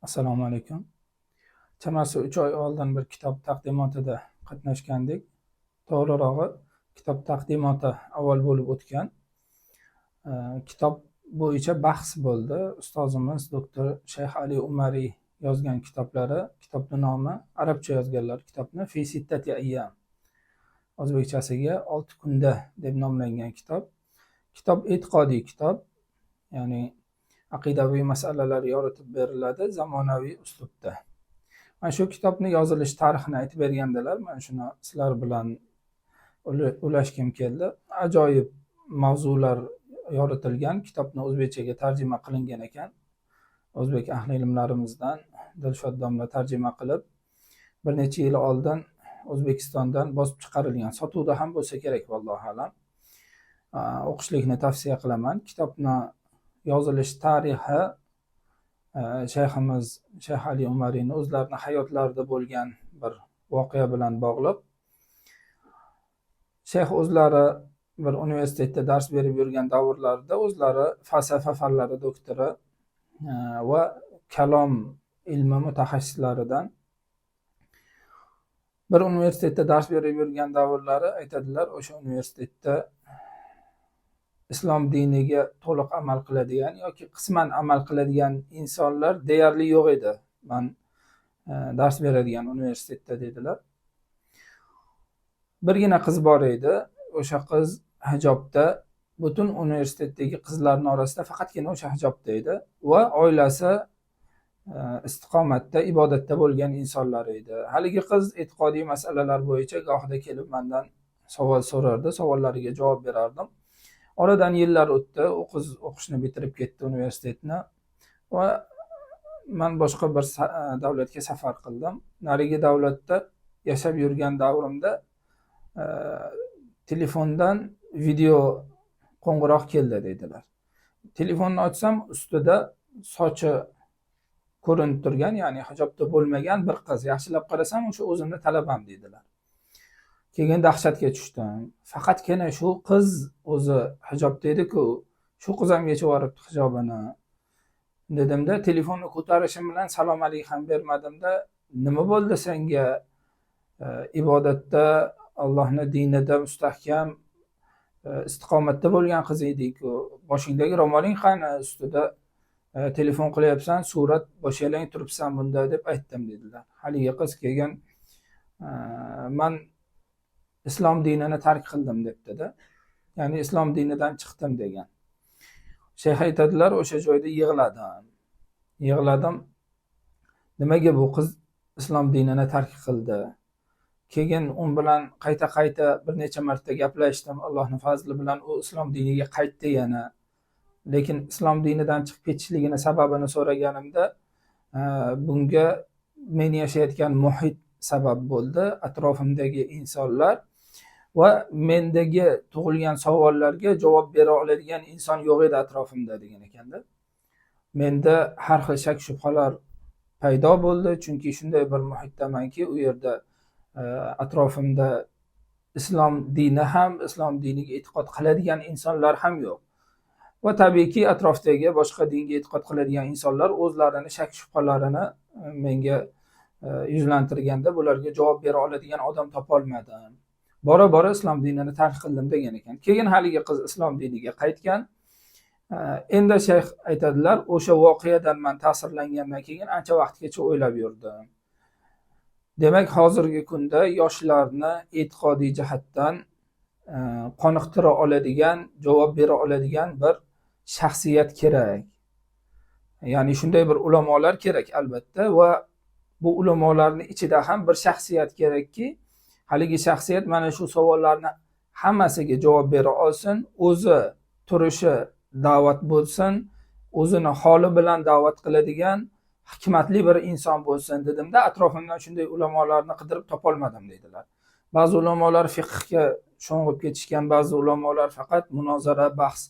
Assalomu alaykum. Chamasi 3 oy oldin bir kitob taqdimotida qatnashgandik. To'g'rirog'i, kitob taqdimoti avval bo'lib o'tgan. Kitob bo'yicha bahs bo'ldi. Ustozimiz doktor Shayx Ali Umariy yozgan kitoblari, kitobning nomi arabcha yozganlar kitobni Fi sittati ayyam. O'zbekchasiga 6 kunda deb nomlangan kitob. Kitob e'tiqodiy kitob, ya'ni aqidaviy masalalar yoritib beriladi zamonaviy uslubda. Mana shu kitobning yozilish tarixini aytib bergandilar. Men shuni sizlar bilan ulashgim keldi. Ajoyib mavzular yoritilgan. Kitobni o'zbekchaga tarjima qilingan ekan. O'zbek ahli ilmlarimizdan Dilshod domla tarjima qilib, bir necha yil oldin O'zbekistondan bosib chiqarilgan. Sotuvda ham bo'lsa kerak, vallohu alam. O'qishlikni tavsiya qilaman. Kitobni yozilish tarixi shayximiz Shayx Ali Umariyni o'zlarini hayotlarida bo'lgan bir voqea bilan bog'liq. Shayx o'zlari bir universitetda dars berib yurgan davrlarida o'zlari falsafa fanlari doktori va kalom ilmi mutaxassislaridan. Bir universitetda dars berib yurgan davrlari aytadilar, o'sha universitetda islom diniga to'liq amal qiladigan yoki qisman amal qiladigan insonlar deyarli yo'q edi. Men dars beradigan universitetda dedilar. Birgina qiz bor edi. O'sha qiz hijobda, butun universitetdagi qizlarning orasida faqatgina o'sha hijobda edi va oilasi istiqomatda, ibodatda bo'lgan insonlar edi. Haligi qiz e'tiqodiy masalalar bo'yicha gohida kelib mendan savol so'rardi, savollariga javob berardim. Oradan yillar o'tdi, u qiz o'qishni bitirib ketdi universitetni va men boshqa bir davlatga safar qildim. Narigi davlatda yashab yurgan davrimda telefondan video qo'ng'iroq keldi dedilar. Telefonni ochsam, ustida sochi ko'rinib turgan, ya'ni hijobda bo'lmagan bir qiz. Yaxshilab qarasam, o'sha o'zimni talabam dedilar. Keyin dahshatga tushdim. Faqatgina shu qiz o'zi hijobda edi-ku, shu qiz ham yechib yuboribdi hijobini. Dedimda, telefonni ko'tarishim bilan salom alaykum ham bermadimda, nima bo'ldi senga? Ibodatda, Allohning dinida mustahkam, istiqomatda bo'lgan qiz eding-ku. Boshingdagi ro'moling qani? Ustida telefon qilyapsan, surat boshyalang turibsan bunda deb aytdim dedilar. Haligi qiz keyin men islom dinini tark qildim debdi-da. Ya'ni islom dinidan chiqdim degan. Shayx aytadilar, o'sha joyda yig'ladim. Nimaga bu qiz islom dinini tark qildi? Keyin u bilan qayta bir necha marta gaplashdim. Allohning fazli bilan u islom diniga qaytdi yana. Lekin islom dinidan chiqib ketishligini sababini so'raganimda, bunga men yashayotgan muhit sabab bo'ldi, atrofimdagi insonlar va mendagi tug'ilgan savollarga javob bera oladigan inson yo'q edi atrofimda degan ekanda. Menda har xil shak shubhalar paydo bo'ldi, chunki shunday bir muhitdamanki, u yerda atrofimda islom dini ham, islom diniga e'tiqod qiladigan insonlar ham yo'q. Va tabiiyki atrofdagi boshqa dinga e'tiqod qiladigan insonlar o'zlarini shak shubhalarini menga yuzlantirganda bularga javob bera oladigan odam topolmadim. Bora islom dinini tark qildim degan ekan. Keyin haligi qiz islom diniga qaytgan. Endi shayx aytadilar, o'sha voqeadan men ta'sirlangandan keyin ancha vaqtgacha o'ylab yurdim. Demak, hozirgi kunda yoshlarni e'tiqodiy jihatdan qoniqtira oladigan, javob bera oladigan bir shaxsiyat kerak. Ya'ni shunday bir ulamolar kerak albatta va bu ulamolarning ichida ham bir shaxsiyat kerakki, haligi shaxsiyat mana shu savollarni hammasiga javob bera olsin, o'zi turishi da'vat bo'lsin, o'zini holi bilan da'vat qiladigan hikmatli bir inson bo'lsin dedimda, atrofimdan shunday ulamolarni qidirib topolmadim dedilar. Ba'zi ulamolar fiqhga sho'ng'ib ketishgan, ba'zi ulamolar faqat munozara, bahs,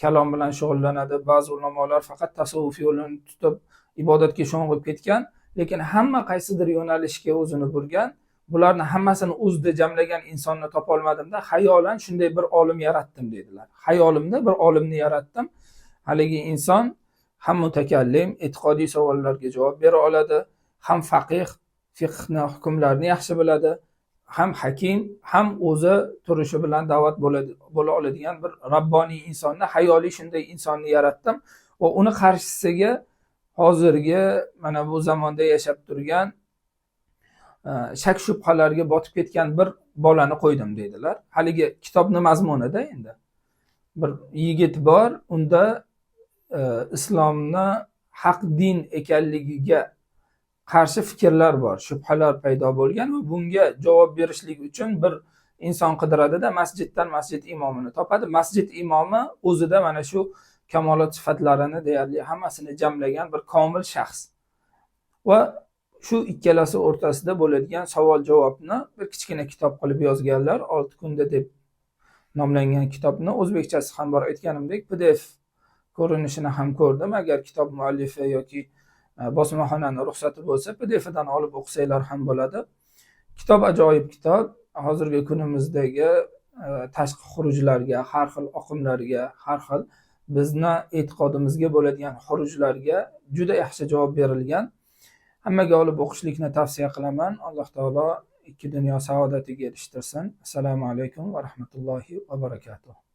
kalom bilan shug'ullanadi, ba'zi ulamolar faqat tasavvuf yo'lini tutib ibodatga sho'ng'ib ketgan, lekin hamma qaysidir yo'nalishga o'zini burgan. Bularni hammasini o'zida jamlagan insonni topolmadimda, xayolan shunday bir olim yaratdim dedilar. Xayolimda bir olimni yaratdim. Haligi inson ham mutakallim e'tiqodiy savollarga javob bera oladi, ham faqih fiqhni hukmlarini yaxshi biladi, ham hakim, ham o'zi turishi bilan da'vat bo'la oladigan bir rabboniy insonni, hayoliy shunday insonni yaratdim va uni qarshisiga hozirgi mana bu zamonda yashab turgan shak shubhalarga botib ketgan bir bolani qo'ydim deydilar. Haligi kitobni mazmunida endi bir yigit bor, unda islomni haq din ekanligiga qarshi fikrlar bor, shubhalar paydo bo'lgan va bunga javob berishlik uchun bir inson qidiradida masjiddan masjid imomini topadi. Masjid imomi o'zida mana shu kamolat sifatlarini deyarli hammasini jamlagan bir komil shaxs. Va shu ikkalasi o'rtasida bo'ladigan savol-javobni bir kichkina kitob qilib yozganlar. 6 kunda deb nomlangan kitobni o'zbekchasi ham bor, aytganimdek PDF ko'rinishini ham ko'rdim. Agar kitob muallifi yoki bosmaxonani ruxsati bo'lsa PDFdan olib o'qisanglar ham bo'ladi. Kitob ajoyib kitob. Hozirgi kunimizdagi tashqi xurujlarga, har xil oqimlarga, har xil bizni e'tiqodimizga bo'ladigan xurujlarga juda yaxshi javob berilgan. Hammaga olib o'qishlikni tavsiya qilaman. Alloh taolo ikki dunyo saodatiga erishtirsin. Assalomu alaykum va rahmatullohi va barakatuh.